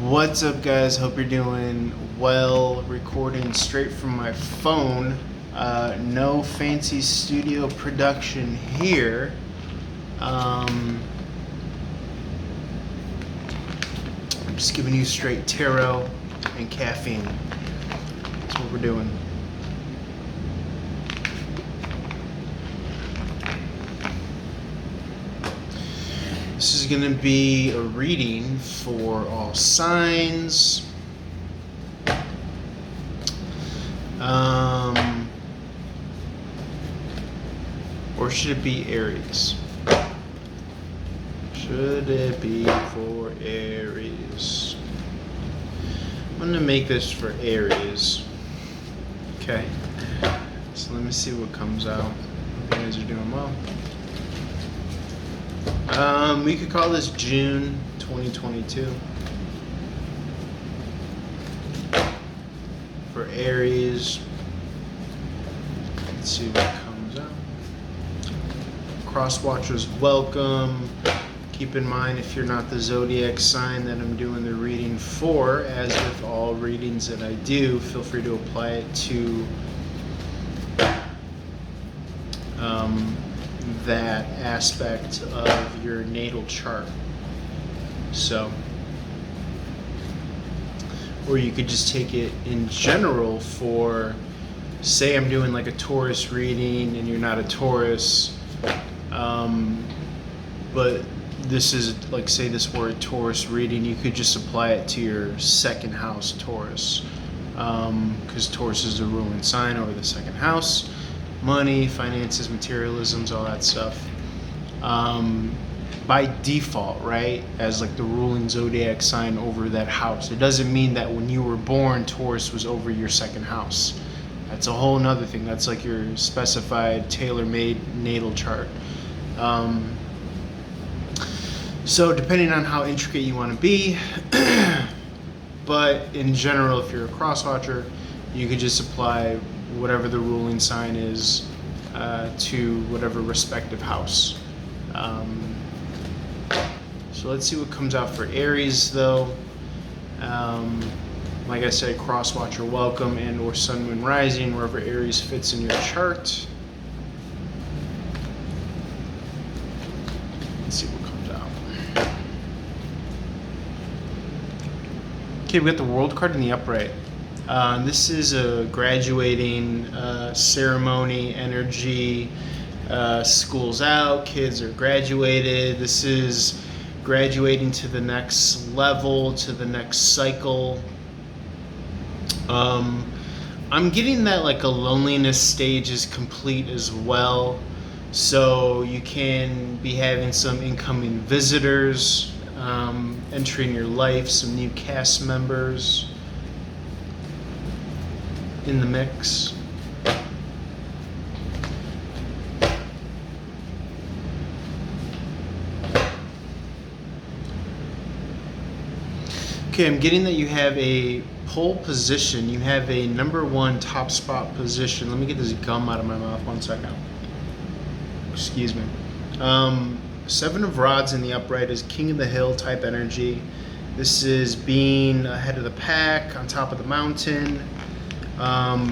What's up, guys? Hope you're doing well. Recording straight from my phone. No fancy studio production here. I'm just giving you straight tarot and caffeine. That's what we're doing. This is going to be a reading for all signs. Or should it be Aries? Should it be for Aries? I'm going to make this for Aries. Okay. So let me see what comes out. Hope you guys are doing well. We could call this June 2022. For Aries, let's see what comes out. Cross watchers, welcome. Keep in mind, if you're not the zodiac sign that I'm doing the reading for, as with all readings that I do, feel free to apply it to that aspect of your natal chart. So, or you could just take it in general for, say I'm doing like a Taurus reading and you're not a Taurus, but this is like, say this were a Taurus reading, you could just apply it to your second house Taurus, because Taurus is the ruling sign over the second house. Money, finances, materialisms, all that stuff. By default, right, as like the ruling zodiac sign over that house. It doesn't mean that when you were born, Taurus was over your second house. That's a whole nother thing. That's like your specified, tailor-made natal chart. So depending on how intricate you want to be, but in general, if you're a cross-watcher, you could just apply whatever the ruling sign is to whatever respective house. So let's see what comes out for Aries, though. Like I said, cross-watcher welcome, and or sun, moon, rising, wherever Aries fits in your chart. Let's see what comes out. Okay, we got the World card in the upright. This is a graduating ceremony energy. School's out, kids are graduated. This is graduating to the next level, to the next cycle. I'm getting that like a loneliness stage is complete as well. So you can be having some incoming visitors entering your life, some new cast members in the mix. Okay, I'm getting that you have a pole position. You have a number one top spot position. Let me get this gum out of my mouth 1 second. Excuse me. Seven of Rods in the upright is King of the Hill type energy. This is being ahead of the pack, on top of the mountain.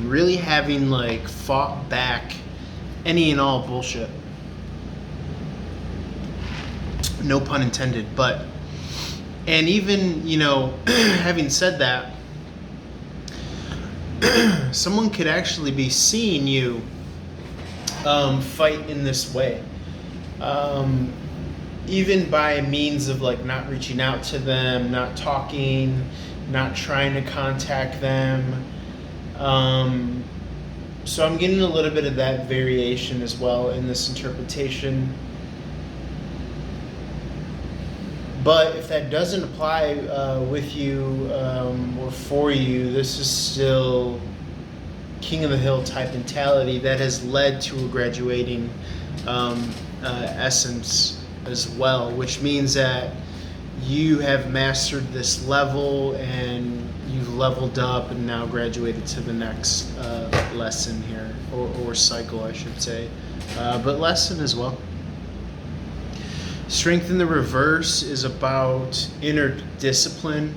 Really having like fought back any and all bullshit. No pun intended, but, and even, you know, having said that, someone could actually be seeing you fight in this way. Even by means of like not reaching out to them, not talking, not trying to contact them. So I'm getting a little bit of that variation as well in this interpretation. But if that doesn't apply with you or for you, this is still King of the Hill type mentality that has led to a graduating essence as well, which means that you have mastered this level and you've leveled up and now graduated to the next lesson here, or cycle, I should say, but lesson as well. Strength in the reverse is about inner discipline,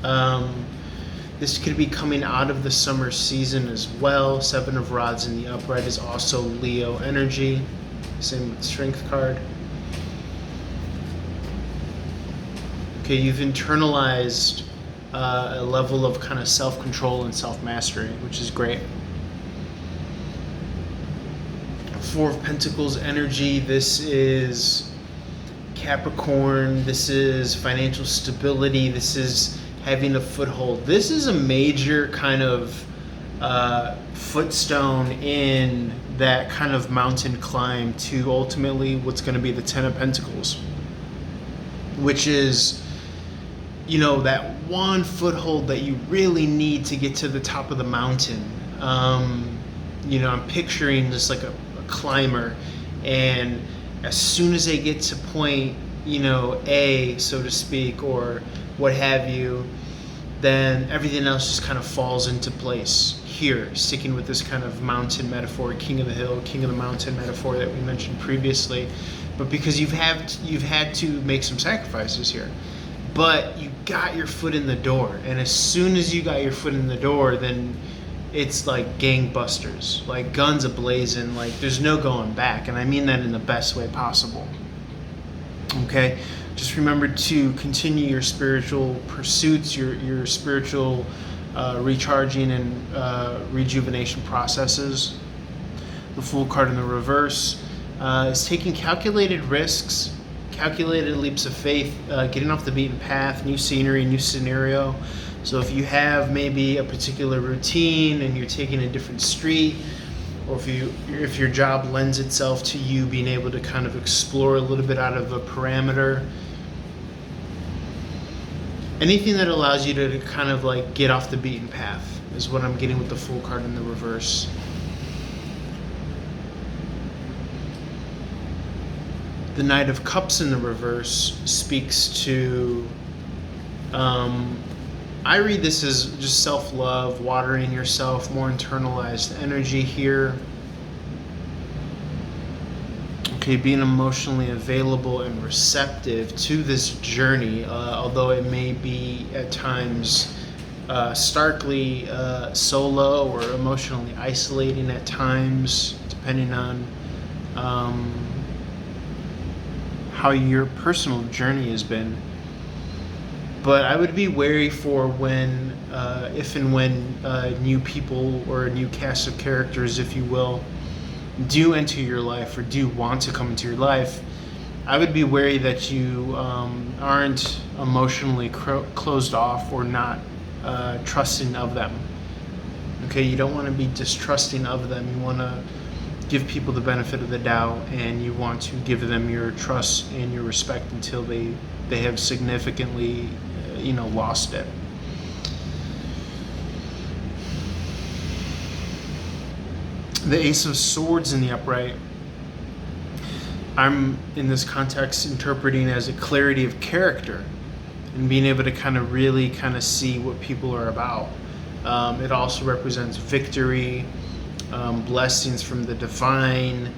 This could be coming out of the summer season as well. Seven of Rods in the upright is also Leo energy. Same with Strength card. Okay, you've internalized a level of kind of self-control and self-mastery, which is great. Four of Pentacles energy. This is Capricorn. This is financial stability. This is having a foothold. This is a major kind of footstone in that kind of mountain climb to ultimately what's going to be the Ten of Pentacles, which is, you know, that one foothold that you really need to get to the top of the mountain. You know, I'm picturing just like a climber, and as soon as they get to point, you know, A, so to speak, or what have you, then everything else just kind of falls into place. Here, sticking with this kind of mountain metaphor, king of the hill, king of the mountain metaphor that we mentioned previously, but because you've had to make some sacrifices here, but you got your foot in the door, and as soon as you got your foot in the door, then it's like gangbusters, like guns a-blazing, like there's no going back, and I mean that in the best way possible. Okay, just remember to continue your spiritual pursuits, your spiritual recharging and rejuvenation processes. The Fool card in the reverse is taking calculated risks, calculated leaps of faith, getting off the beaten path, new scenery, new scenario. So if you have maybe a particular routine and you're taking a different street, or if your job lends itself to you being able to kind of explore a little bit out of a parameter, anything that allows you to kind of like get off the beaten path is what I'm getting with the Fool card in the reverse. The Knight of Cups in the reverse speaks to, I read this as just self-love, watering yourself, more internalized energy here. Okay, being emotionally available and receptive to this journey, although it may be at times starkly solo or emotionally isolating at times, depending on how your personal journey has been. But I would be wary for when, if and when new people or a new cast of characters, if you will, do enter your life or do want to come into your life. I would be wary that you aren't emotionally closed off or not trusting of them. Okay, you don't want to be distrusting of them. You want to give people the benefit of the doubt, and you want to give them your trust and your respect until they have significantly lost it. The Ace of Swords in the upright, I'm in this context interpreting as a clarity of character and being able to kind of really kind of see what people are about. It also represents victory, blessings from the divine,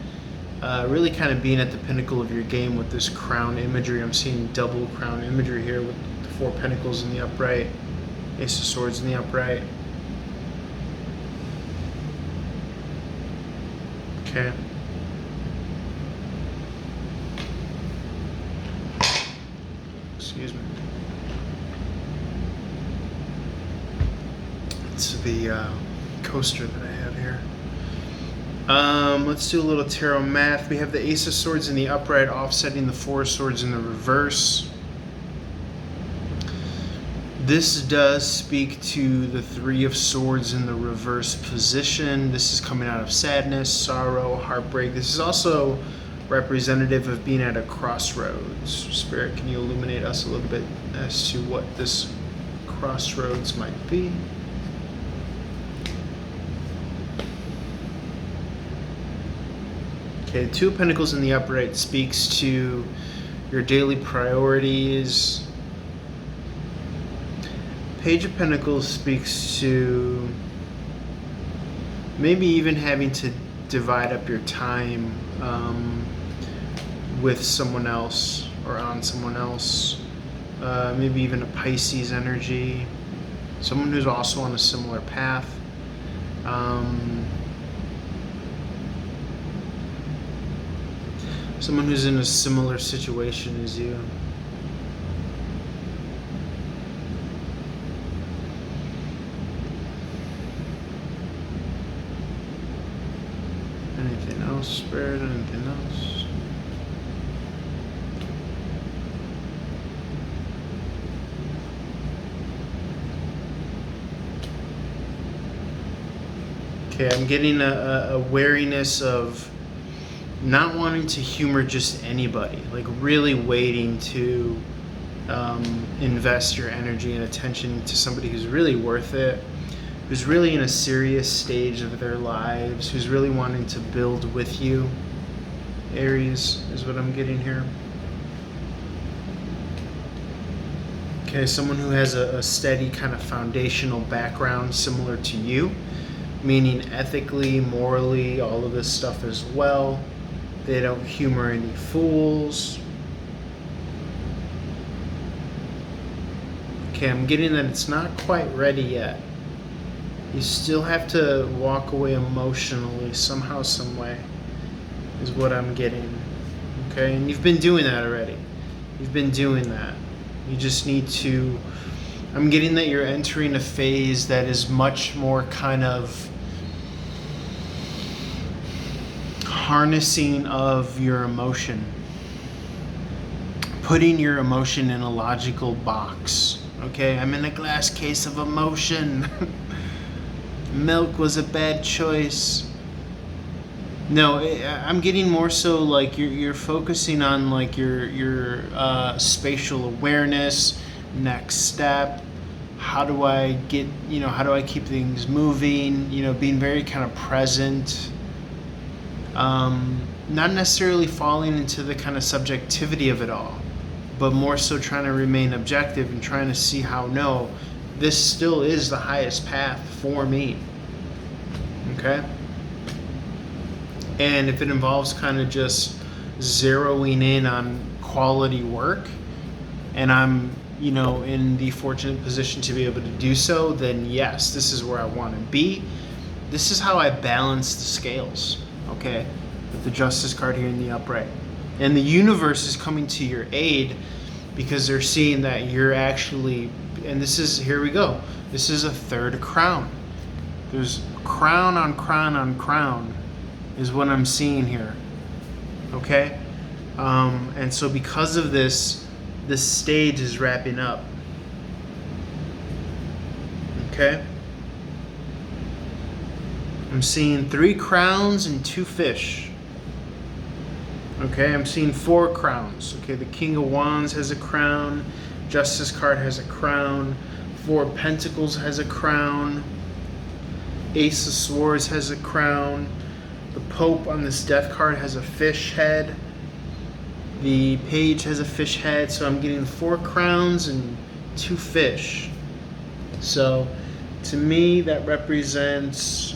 really kind of being at the pinnacle of your game with this crown imagery. I'm seeing double crown imagery here with the Four Pentacles in the upright, Ace of Swords in the upright. Okay. Excuse me. It's the coaster that I have here. Let's do a little tarot math. We have the Ace of Swords in the upright offsetting the Four of Swords in the reverse. This does speak to the Three of Swords in the reverse position. This is coming out of sadness, sorrow, heartbreak. This is also representative of being at a crossroads. Spirit, can you illuminate us a little bit as to what this crossroads might be? Okay, Two of Pentacles in the upright speaks to your daily priorities. Page of Pentacles speaks to maybe even having to divide up your time with someone else or on someone else. Maybe even a Pisces energy. Someone who's also on a similar path. Someone who's in a similar situation as you. Anything else, Spirit? Anything else? Okay, I'm getting a wariness of not wanting to humor just anybody, like really waiting to invest your energy and attention to somebody who's really worth it, who's really in a serious stage of their lives, who's really wanting to build with you. Aries is what I'm getting here. Okay, someone who has a steady kind of foundational background similar to you, meaning ethically, morally, all of this stuff as well. They don't humor any fools. Okay, I'm getting that it's not quite ready yet. You still have to walk away emotionally somehow, some way, is what I'm getting. Okay, and you've been doing that already. You've been doing that. You just need to, I'm getting that you're entering a phase that is much more kind of harnessing of your emotion. Putting your emotion in a logical box. Okay, I'm in a glass case of emotion. Milk was a bad choice. No, I'm getting more so like you're focusing on like your spatial awareness, next step. How do I get, how do I keep things moving? Being very kind of present. Not necessarily falling into the kind of subjectivity of it all, but more so trying to remain objective and trying to see how, no, this still is the highest path for me. Okay? And if it involves kind of just zeroing in on quality work, and I'm, in the fortunate position to be able to do so, then yes, this is where I want to be. This is how I balance the scales, okay? With the Justice card here in the upright. And the universe is coming to your aid because they're seeing that you're actually, and this is, here we go. This is a third crown. There's crown on crown on crown is what I'm seeing here. Okay? And so because of this stage is wrapping up. Okay? I'm seeing 3 crowns and 2 fish. Okay, I'm seeing 4 crowns. Okay, the King of Wands has a crown. Justice card has a crown. 4 of Pentacles has a crown. Ace of Swords has a crown. The Pope on this Death card has a fish head. The Page has a fish head. So I'm getting 4 crowns and 2 fish. So to me, that represents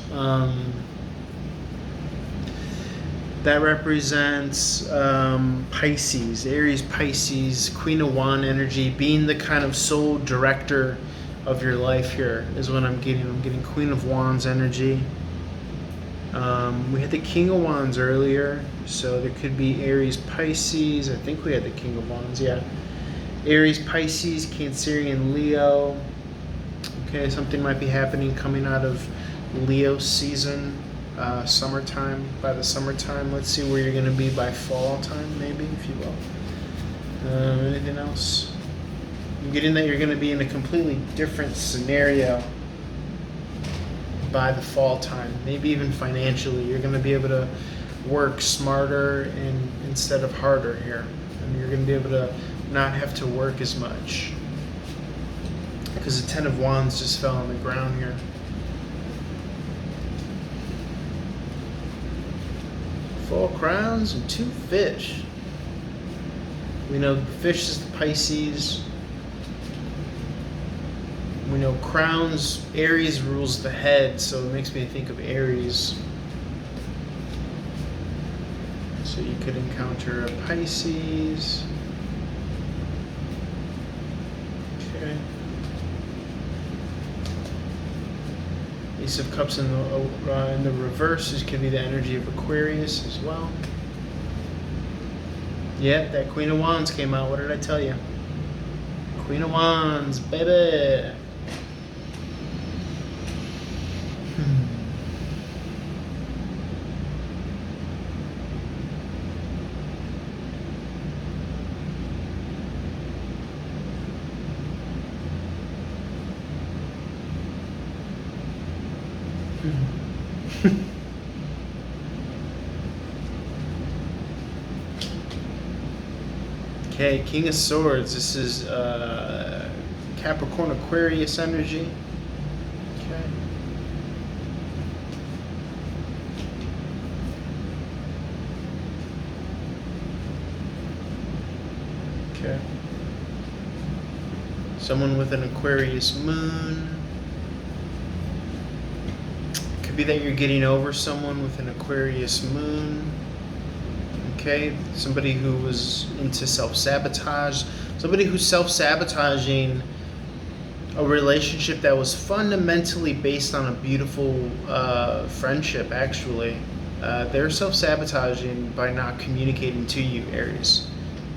Pisces, Aries, Pisces, Queen of Wand energy, being the kind of sole director of your life here is what I'm getting. I'm getting Queen of Wands energy. We had the King of Wands earlier, so there could be Aries, Pisces. I think we had the King of Wands, yeah. Aries, Pisces, Cancerian, Leo. Okay, something might be happening coming out of Leo season, summertime. By the summertime, let's see where you're going to be by fall time, maybe, if you will. Anything else? I'm getting that you're going to be in a completely different scenario by the fall time, maybe even financially. You're going to be able to work smarter and instead of harder here. And you're going to be able to not have to work as much. Because the 10 of Wands just fell on the ground here. Four crowns and 2 fish. We know the fish is the Pisces. We know crowns, Aries rules the head, so it makes me think of Aries. So you could encounter a Pisces. Okay. Ace of Cups in the reverse. This could be the energy of Aquarius as well. Yep, that Queen of Wands came out. What did I tell you? Queen of Wands, baby. Okay, King of Swords. This is Capricorn Aquarius energy. Okay. Okay. Someone with an Aquarius moon. Could be that you're getting over someone with an Aquarius moon. Okay, somebody who was into self-sabotage, somebody who's self-sabotaging a relationship that was fundamentally based on a beautiful friendship, actually. They're self-sabotaging by not communicating to you, Aries,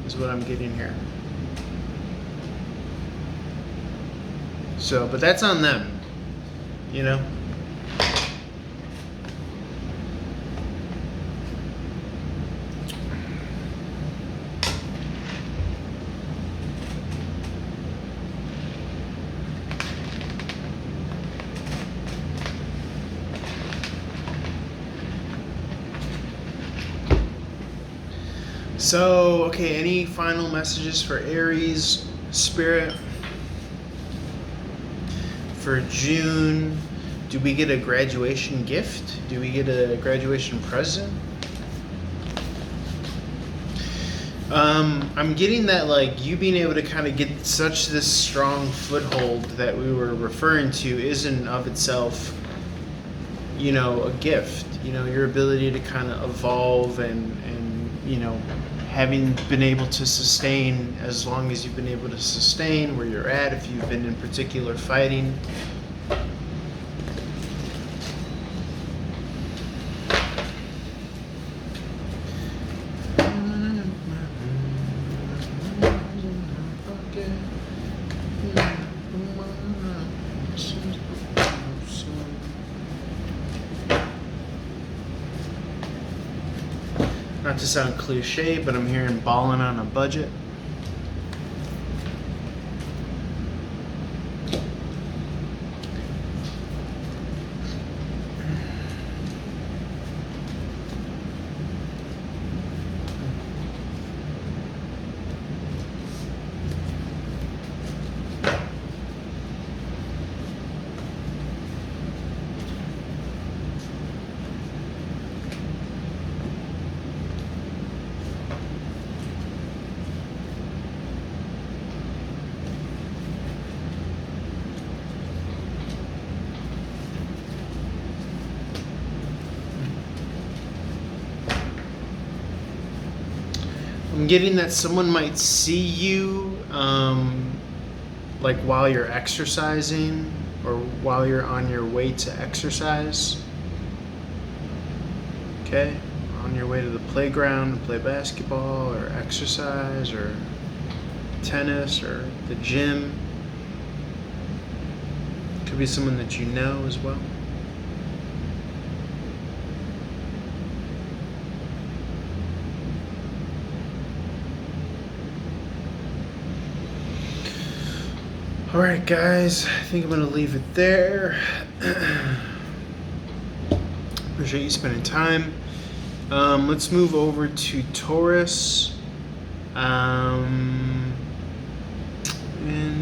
is what I'm getting here. So, but that's on them, you know? So, okay, any final messages for Aries, Spirit? For June, do we get a graduation gift? Do we get a graduation present? I'm getting that, like, you being able to kind of get such this strong foothold that we were referring to is in of itself, you know, a gift. You know, your ability to kind of evolve and you know, having been able to sustain as long as you've been able to sustain where you're at, if you've been in particular fighting. Not to sound cliche, but I'm hearing balling on a budget. I'm getting that someone might see you like while you're exercising or while you're on your way to exercise. Okay? On your way to the playground to play basketball or exercise or tennis or the gym. Could be someone that you know as well. Alright guys, I think I'm going to leave it there. Appreciate you spending time. Let's move over to Taurus. And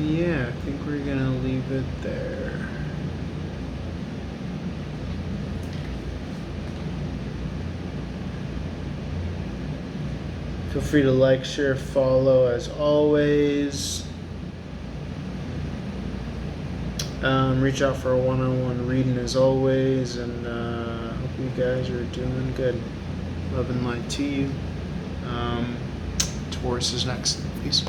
yeah, I think we're going to leave it there. Feel free to like, share, follow as always. Reach out for a one-on-one reading as always, and hope you guys are doing good. Love and light to you. Taurus is next. Peace.